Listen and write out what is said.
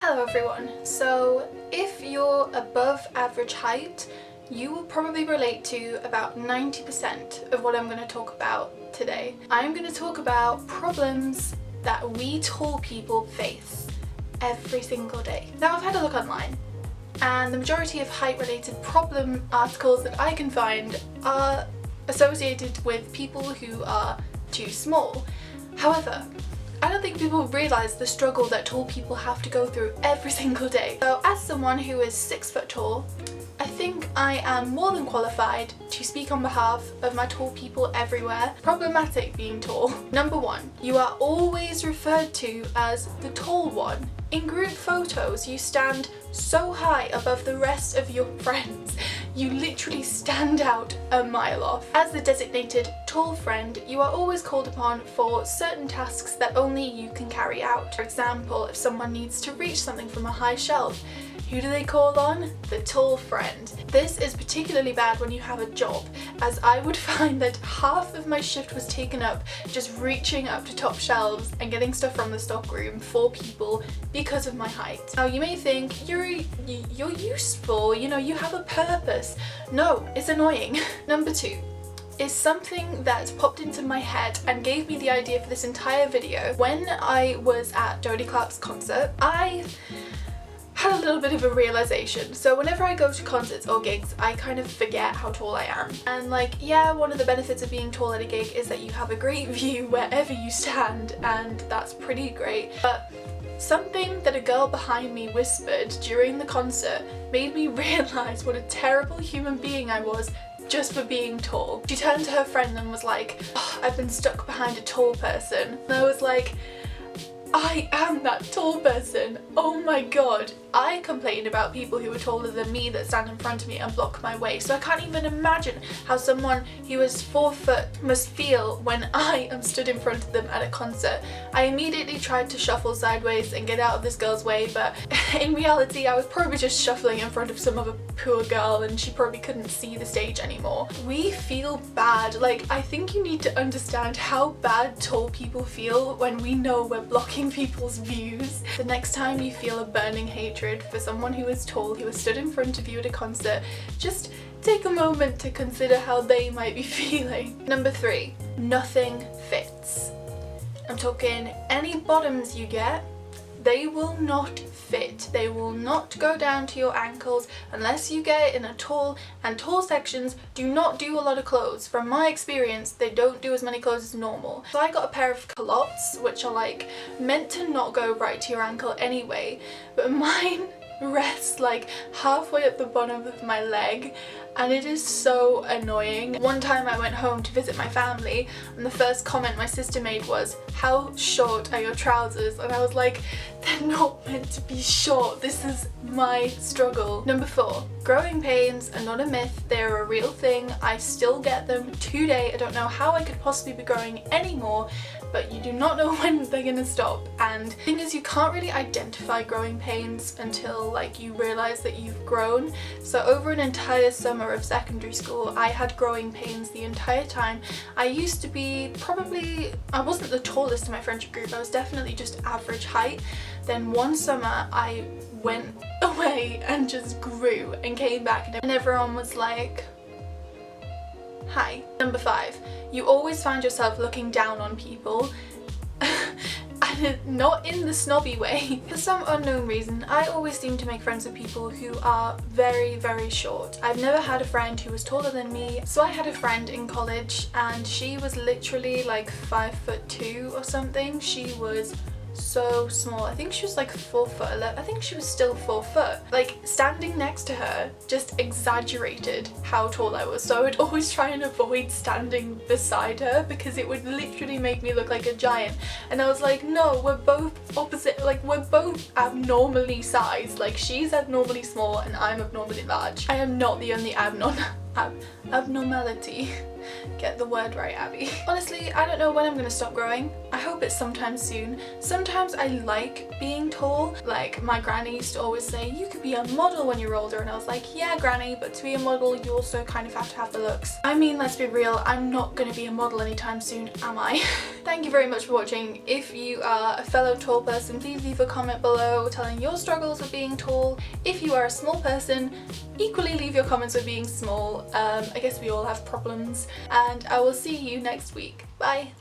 Hello everyone. So if you're above average height, you will probably relate to about 90% of what I'm going to talk about today. I'm going to talk about problems that we tall people face every single day. Now I've had a look online and the majority of height related problem articles that I can find are associated with people who are too small. However, I don't think people realise the struggle that tall people have to go through every single day. So as someone who is 6 foot tall, I think I am more than qualified to speak on behalf of my tall people everywhere. Problematic being tall. Number 1, you are always referred to as the tall one. In group photos, you stand so high above the rest of your friends. You literally stand out a mile off. As the designated tall friend, you are always called upon for certain tasks that only you can carry out. For example, if someone needs to reach something from a high shelf, who do they call on? The tall friend. This is particularly bad when you have a job, as I would find that half of my shift was taken up just reaching up to top shelves and getting stuff from the stockroom for people because of my height. Now you may think you're useful, you know, you have a purpose. No, it's annoying. Number 2 is something that popped into my head and gave me the idea for this entire video. When I was at Jodie Clark's concert, I had a little bit of a realization. So whenever I go to concerts or gigs, I kind of forget how tall I am. And like, yeah, one of the benefits of being tall at a gig is that you have a great view wherever you stand, and that's pretty great. But something that a girl behind me whispered during the concert made me realize what a terrible human being I was just for being tall. She turned to her friend and was like, "Oh, I've been stuck behind a tall person." And I was like, I am that tall person. Oh my god. I complain about people who are taller than me that stand in front of me and block my way, so I can't even imagine how someone who is 4 foot must feel when I am stood in front of them at a concert. I immediately tried to shuffle sideways and get out of this girl's way, but in reality I was probably just shuffling in front of some other poor girl and she probably couldn't see the stage anymore. We feel bad. Like, I think you need to understand how bad tall people feel when we know we're blocking people's views. The next time you feel a burning hatred for someone who is tall, who has stood in front of you at a concert, just take a moment to consider how they might be feeling. Number 3, nothing fits. I'm talking any bottoms you get, they will not fit. They will not go down to your ankles unless you get it in a tall, and tall sections do not do a lot of clothes. From my experience, they don't do as many clothes as normal. So I got a pair of culottes, which are like meant to not go right to your ankle anyway, but mine rests like halfway up the bottom of my leg, and it is so annoying. One time I went home to visit my family and the first comment my sister made was, "How short are your trousers?" And I was like, they're not meant to be short. This is my struggle. Number 4, growing pains are not a myth. They're a real thing. I still get them today. I don't know how I could possibly be growing anymore, but you do not know when they're gonna stop. And the thing is, you can't really identify growing pains until like you realize that you've grown. So over an entire summer of secondary school, I had growing pains the entire time. I used to be I wasn't the tallest in my friendship group. I was definitely just average height. Then one summer I went away and just grew and came back and everyone was like, hi. Number 5, you always find yourself looking down on people. And not in the snobby way. For some unknown reason, I always seem to make friends with people who are very, very short. I've never had a friend who was taller than me. So I had a friend in college and she was literally like 5'2" or something. She was so small. I think she was like 4 foot 11. I think she was still 4 foot. Like, standing next to her just exaggerated how tall I was, so I would always try and avoid standing beside her because it would literally make me look like a giant. And I was like, no, we're both opposite, like we're both abnormally sized. Like, she's abnormally small and I'm abnormally large. I am not the only abnormality. Get the word right, Abby. Honestly, I don't know when I'm gonna stop growing. I hope it's sometime soon. Sometimes I like being tall. Like my granny used to always say, you could be a model when you're older, and I was like, yeah granny, but to be a model you also kind of have to have the looks. I mean, let's be real, I'm not gonna be a model anytime soon, am I? Thank you very much for watching. If you are a fellow tall person, please leave a comment below telling your struggles with being tall. If you are a small person, equally leave your comments with being small. I guess we all have problems, and I will see you next week. Bye!